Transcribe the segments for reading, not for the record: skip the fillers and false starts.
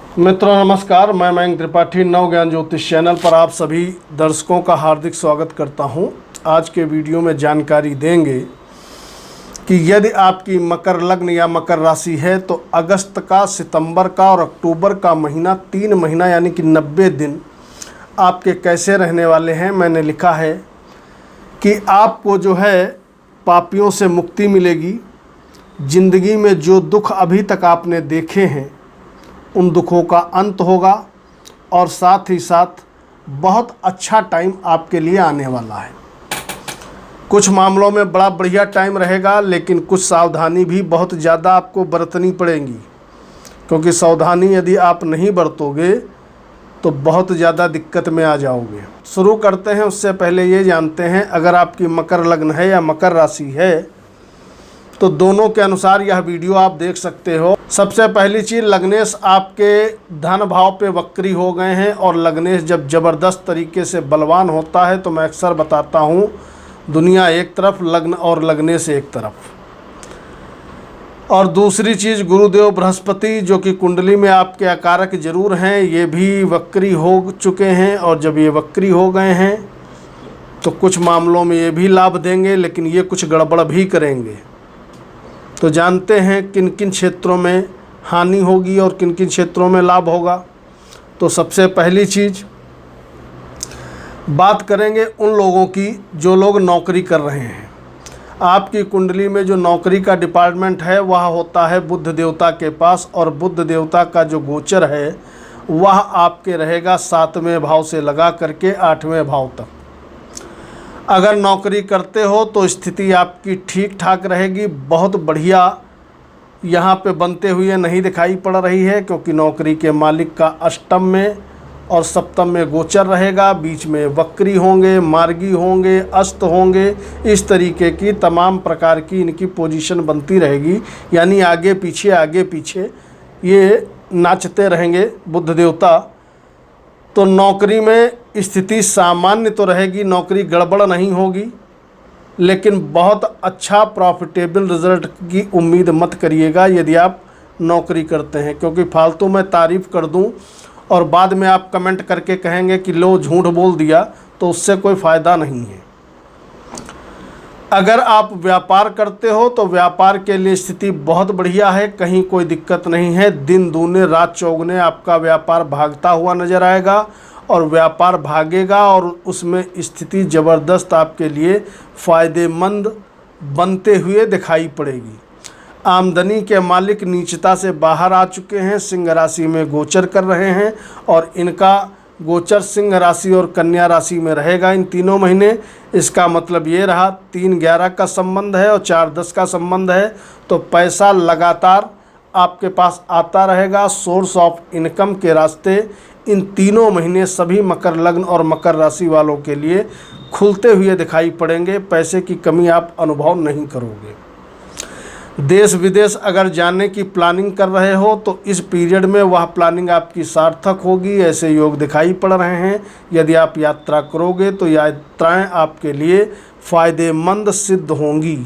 मित्रों नमस्कार, मैं मयंक त्रिपाठी नव ज्ञान ज्योतिष चैनल पर आप सभी दर्शकों का हार्दिक स्वागत करता हूं। आज के वीडियो में जानकारी देंगे कि यदि आपकी मकर लग्न या मकर राशि है तो अगस्त का, सितंबर का और अक्टूबर का महीना 3 महीना यानी कि 90 दिन आपके कैसे रहने वाले हैं। मैंने लिखा है कि आपको जो है पापियों से मुक्ति मिलेगी, ज़िंदगी में जो दुख अभी तक आपने देखे हैं उन दुखों का अंत होगा और साथ ही साथ बहुत अच्छा टाइम आपके लिए आने वाला है। कुछ मामलों में बड़ा बढ़िया टाइम रहेगा, लेकिन कुछ सावधानी भी बहुत ज़्यादा आपको बरतनी पड़ेगी, क्योंकि सावधानी यदि आप नहीं बरतोगे तो बहुत ज़्यादा दिक्कत में आ जाओगे। शुरू करते हैं, उससे पहले ये जानते हैं अगर आपकी मकर लग्न है या मकर राशि है तो दोनों के अनुसार यह वीडियो आप देख सकते हो। सबसे पहली चीज़, लग्नेश आपके धन भाव पे वक्री हो गए हैं और लग्नेश जब ज़बरदस्त तरीके से बलवान होता है तो मैं अक्सर बताता हूँ दुनिया एक तरफ, लग्न और लग्नेश एक तरफ। और दूसरी चीज़, गुरुदेव बृहस्पति जो कि कुंडली में आपके अकारक जरूर हैं, ये भी वक्री हो चुके हैं और जब ये वक्री हो गए हैं तो कुछ मामलों में ये भी लाभ देंगे, लेकिन ये कुछ गड़बड़ भी करेंगे। तो जानते हैं किन किन क्षेत्रों में हानि होगी और किन किन क्षेत्रों में लाभ होगा। तो सबसे पहली चीज़ बात करेंगे उन लोगों की जो लोग नौकरी कर रहे हैं। आपकी कुंडली में जो नौकरी का डिपार्टमेंट है वह होता है बुध देवता के पास, और बुध देवता का जो गोचर है वह आपके रहेगा 7वें भाव से लगा करके 8वें भाव तक। अगर नौकरी करते हो तो स्थिति आपकी ठीक ठाक रहेगी, बहुत बढ़िया यहाँ पे बनते हुए नहीं दिखाई पड़ रही है, क्योंकि नौकरी के मालिक का अष्टम में और सप्तम में गोचर रहेगा। बीच में वक्री होंगे, मार्गी होंगे, अस्त होंगे, इस तरीके की तमाम प्रकार की इनकी पोजीशन बनती रहेगी, यानी आगे पीछे ये नाचते रहेंगे बुध देवता। तो नौकरी में स्थिति सामान्य तो रहेगी, नौकरी गड़बड़ नहीं होगी, लेकिन बहुत अच्छा प्रॉफिटेबल रिजल्ट की उम्मीद मत करिएगा यदि आप नौकरी करते हैं, क्योंकि फालतू मैं तारीफ़ कर दूं और बाद में आप कमेंट करके कहेंगे कि लो झूठ बोल दिया, तो उससे कोई फ़ायदा नहीं है। अगर आप व्यापार करते हो तो व्यापार के लिए स्थिति बहुत बढ़िया है, कहीं कोई दिक्कत नहीं है। दिन दूने रात चौगुने आपका व्यापार भागता हुआ नज़र आएगा और व्यापार भागेगा और उसमें स्थिति ज़बरदस्त आपके लिए फ़ायदेमंद बनते हुए दिखाई पड़ेगी। आमदनी के मालिक नीचता से बाहर आ चुके हैं, सिंह राशि में गोचर कर रहे हैं और इनका गोचर सिंह राशि और कन्या राशि में रहेगा इन तीनों महीने। इसका मतलब ये रहा 3-11 का संबंध है और 4-10 का संबंध है, तो पैसा लगातार आपके पास आता रहेगा। सोर्स ऑफ इनकम के रास्ते इन तीनों महीने सभी मकर लग्न और मकर राशि वालों के लिए खुलते हुए दिखाई पड़ेंगे। पैसे की कमी आप अनुभव नहीं करोगे। देश विदेश अगर जाने की प्लानिंग कर रहे हो तो इस पीरियड में वह प्लानिंग आपकी सार्थक होगी, ऐसे योग दिखाई पड़ रहे हैं। यदि आप यात्रा करोगे तो यात्राएं आपके लिए फ़ायदेमंद सिद्ध होंगी।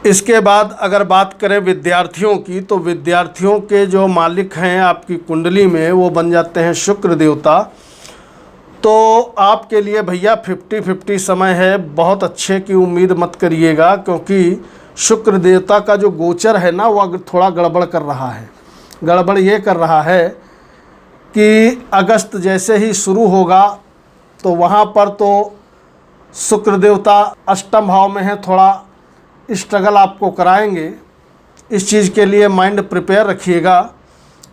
इसके बाद अगर बात करें विद्यार्थियों की, तो विद्यार्थियों के जो मालिक हैं आपकी कुंडली में वो बन जाते हैं शुक्र देवता। तो आपके लिए भैया 50-50 समय है, बहुत अच्छे की उम्मीद मत करिएगा, क्योंकि शुक्र देवता का जो गोचर है ना वो थोड़ा गड़बड़ कर रहा है। गड़बड़ ये कर रहा है कि अगस्त जैसे ही शुरू होगा तो वहाँ पर तो शुक्र देवता अष्टम भाव में है, थोड़ा स्ट्रगल आपको कराएंगे। इस चीज़ के लिए माइंड प्रिपेयर रखिएगा।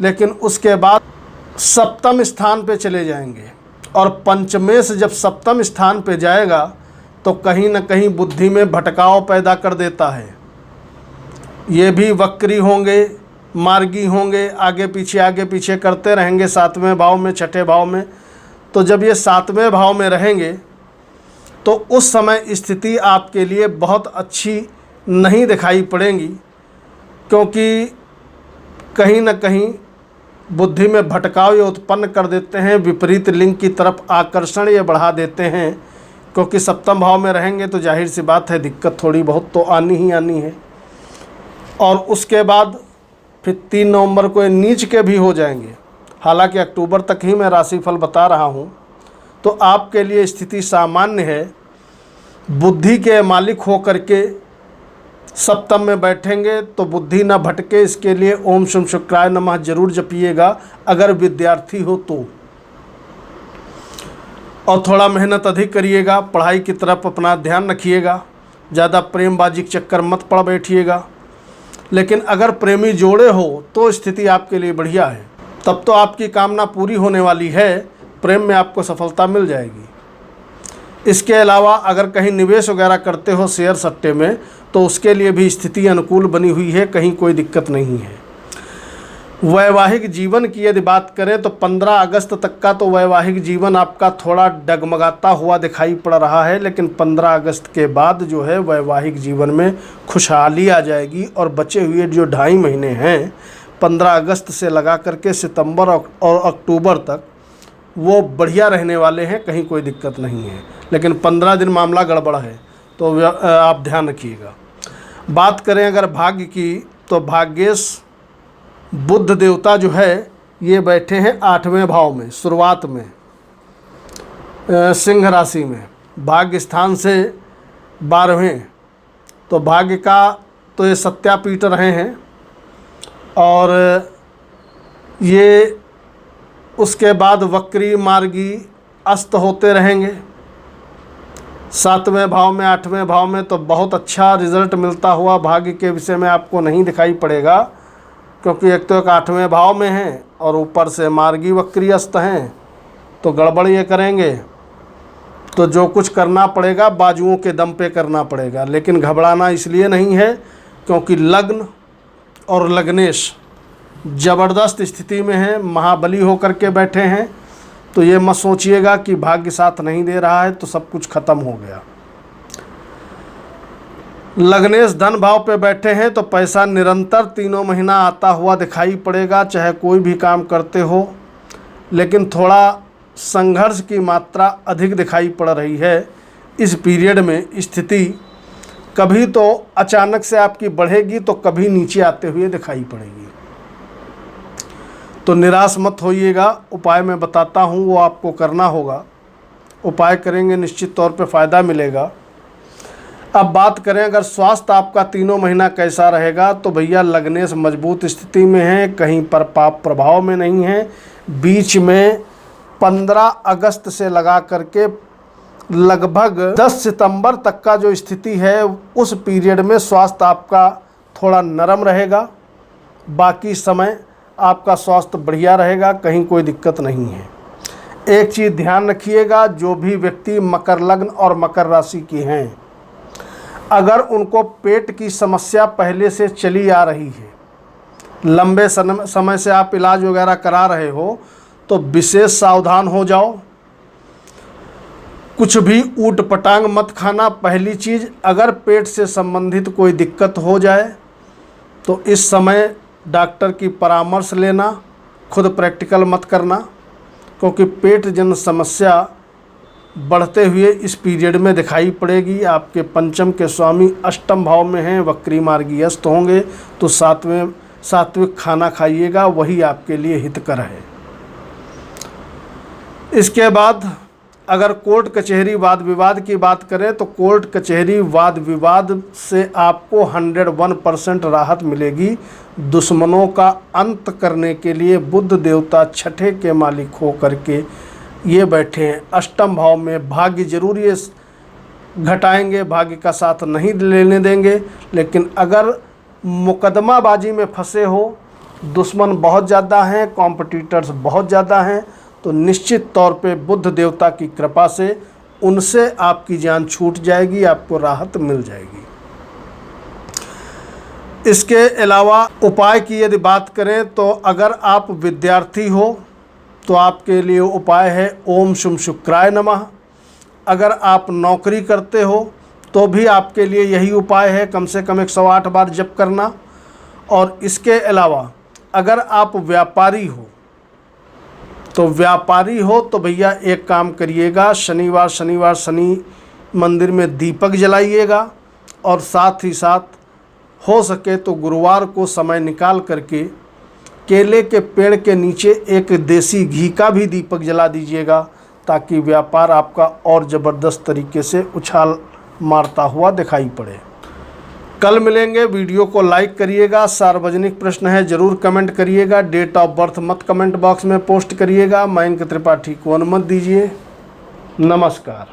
लेकिन उसके बाद सप्तम स्थान पे चले जाएंगे और पंचमेश जब सप्तम स्थान पे जाएगा तो कहीं ना कहीं बुद्धि में भटकाव पैदा कर देता है। ये भी वक्री होंगे, मार्गी होंगे, आगे पीछे करते रहेंगे 7वें भाव में, 6ठे भाव में। तो जब ये 7वें भाव में रहेंगे तो उस समय स्थिति आपके लिए बहुत अच्छी नहीं दिखाई पड़ेगी, क्योंकि कहीं ना कहीं बुद्धि में भटकाव ये उत्पन्न कर देते हैं, विपरीत लिंग की तरफ आकर्षण ये बढ़ा देते हैं। क्योंकि सप्तम भाव में रहेंगे तो जाहिर सी बात है दिक्कत थोड़ी बहुत तो आनी ही आनी है। और उसके बाद फिर 3 नवंबर को ये नीच के भी हो जाएंगे। हालांकि अक्टूबर तक ही मैं राशिफल बता रहा हूँ। तो आपके लिए स्थिति सामान्य है। बुद्धि के मालिक हो करके सप्तम में बैठेंगे तो बुद्धि न भटके, इसके लिए ओम शम शुक्राय नमः जरूर जपिएगा अगर विद्यार्थी हो तो। और थोड़ा मेहनत अधिक करिएगा, पढ़ाई की तरफ अपना ध्यान रखिएगा, ज़्यादा प्रेमबाजी के चक्कर मत पड़ बैठिएगा। लेकिन अगर प्रेमी जोड़े हो तो स्थिति आपके लिए बढ़िया है, तब तो आपकी कामना पूरी होने वाली है, प्रेम में आपको सफलता मिल जाएगी। इसके अलावा अगर कहीं निवेश वगैरह करते हो शेयर सट्टे में, तो उसके लिए भी स्थिति अनुकूल बनी हुई है, कहीं कोई दिक्कत नहीं है। वैवाहिक जीवन की यदि बात करें तो 15 अगस्त तक का तो वैवाहिक जीवन आपका थोड़ा डगमगाता हुआ दिखाई पड़ रहा है, लेकिन 15 अगस्त के बाद जो है वैवाहिक जीवन में खुशहाली आ जाएगी। और बचे हुए जो 2.5 महीने हैं 15 अगस्त से लगा करके सितंबर और अक्टूबर तक, वो बढ़िया रहने वाले हैं, कहीं कोई दिक्कत नहीं है। लेकिन 15 दिन मामला गड़बड़ है, तो आप ध्यान रखिएगा। बात करें अगर भाग्य की, तो भाग्येश बुध देवता जो है ये बैठे हैं 8वें भाव में, शुरुआत में सिंह राशि में, भाग्य स्थान से 12वें। तो भाग्य का तो ये सत्यापीठ रहे हैं। और ये उसके बाद वक्री मार्गी अस्त होते रहेंगे 7वें भाव में 8वें भाव में। तो बहुत अच्छा रिजल्ट मिलता हुआ भाग्य के विषय में आपको नहीं दिखाई पड़ेगा, क्योंकि एक तो 8वें भाव में हैं और ऊपर से मार्गी वक्री अस्त हैं, तो गड़बड़ ये करेंगे। तो जो कुछ करना पड़ेगा बाजुओं के दम पे करना पड़ेगा। लेकिन घबराना इसलिए नहीं है क्योंकि लग्न और लग्नेश ज़बरदस्त स्थिति में हैं, महाबली होकर के बैठे हैं। तो ये मत सोचिएगा कि भाग्य साथ नहीं दे रहा है तो सब कुछ खत्म हो गया। लग्नेश धन भाव पे बैठे हैं तो पैसा निरंतर 3 महीना आता हुआ दिखाई पड़ेगा, चाहे कोई भी काम करते हो। लेकिन थोड़ा संघर्ष की मात्रा अधिक दिखाई पड़ रही है इस पीरियड में। स्थिति कभी तो अचानक से आपकी बढ़ेगी तो कभी नीचे आते हुए दिखाई पड़ेगी। तो निराश मत होइएगा। उपाय मैं बताता हूँ, वो आपको करना होगा। उपाय करेंगे निश्चित तौर पे फ़ायदा मिलेगा। अब बात करें अगर स्वास्थ्य आपका 3 महीना कैसा रहेगा, तो भैया लग्नेश मजबूत स्थिति में है, कहीं पर पाप प्रभाव में नहीं है। बीच में 15 अगस्त से लगा करके लगभग 10 सितंबर तक का जो स्थिति है, उस पीरियड में स्वास्थ्य आपका थोड़ा नरम रहेगा। बाकी समय आपका स्वास्थ्य बढ़िया रहेगा, कहीं कोई दिक्कत नहीं है। एक चीज़ ध्यान रखिएगा, जो भी व्यक्ति मकर लग्न और मकर राशि की हैं, अगर उनको पेट की समस्या पहले से चली आ रही है, लंबे समय से आप इलाज वगैरह करा रहे हो, तो विशेष सावधान हो जाओ। कुछ भी ऊट पटांग मत खाना। पहली चीज़, अगर पेट से संबंधित कोई दिक्कत हो जाए तो इस समय डॉक्टर की परामर्श लेना, खुद प्रैक्टिकल मत करना, क्योंकि पेट जन समस्या बढ़ते हुए इस पीरियड में दिखाई पड़ेगी। आपके पंचम के स्वामी अष्टम भाव में हैं, वक्री मार्गी अस्त होंगे, तो सात्विक खाना खाइएगा, वही आपके लिए हितकर है। इसके बाद अगर कोर्ट कचहरी वाद विवाद की बात करें, तो कोर्ट कचहरी वाद विवाद से आपको 101% राहत मिलेगी। दुश्मनों का अंत करने के लिए बुध देवता 6ठे के मालिक हो करके ये बैठे हैं अष्टम भाव में। भाग्य जरूर ये घटाएंगे, भाग्य का साथ नहीं लेने देंगे। लेकिन अगर मुकदमाबाजी में फंसे हो, दुश्मन बहुत ज़्यादा हैं, कॉम्पिटिटर्स बहुत ज़्यादा हैं, तो निश्चित तौर पे बुध देवता की कृपा से उनसे आपकी जान छूट जाएगी, आपको राहत मिल जाएगी। इसके अलावा उपाय की यदि बात करें, तो अगर आप विद्यार्थी हो तो आपके लिए उपाय है ओम शुम शुक्राय नमः। अगर आप नौकरी करते हो तो भी आपके लिए यही उपाय है, कम से कम 108 बार जप करना। और इसके अलावा अगर आप व्यापारी हो तो भैया एक काम करिएगा, शनिवार शनि मंदिर में दीपक जलाइएगा, और साथ ही साथ हो सके तो गुरुवार को समय निकाल करके केले के पेड़ के नीचे एक देसी घी का भी दीपक जला दीजिएगा, ताकि व्यापार आपका और ज़बरदस्त तरीके से उछाल मारता हुआ दिखाई पड़े। कल मिलेंगे। वीडियो को लाइक करिएगा। सार्वजनिक प्रश्न है ज़रूर कमेंट करिएगा। डेट ऑफ बर्थ मत कमेंट बॉक्स में पोस्ट करिएगा। मयंक त्रिपाठी को अनुमति दीजिए। नमस्कार।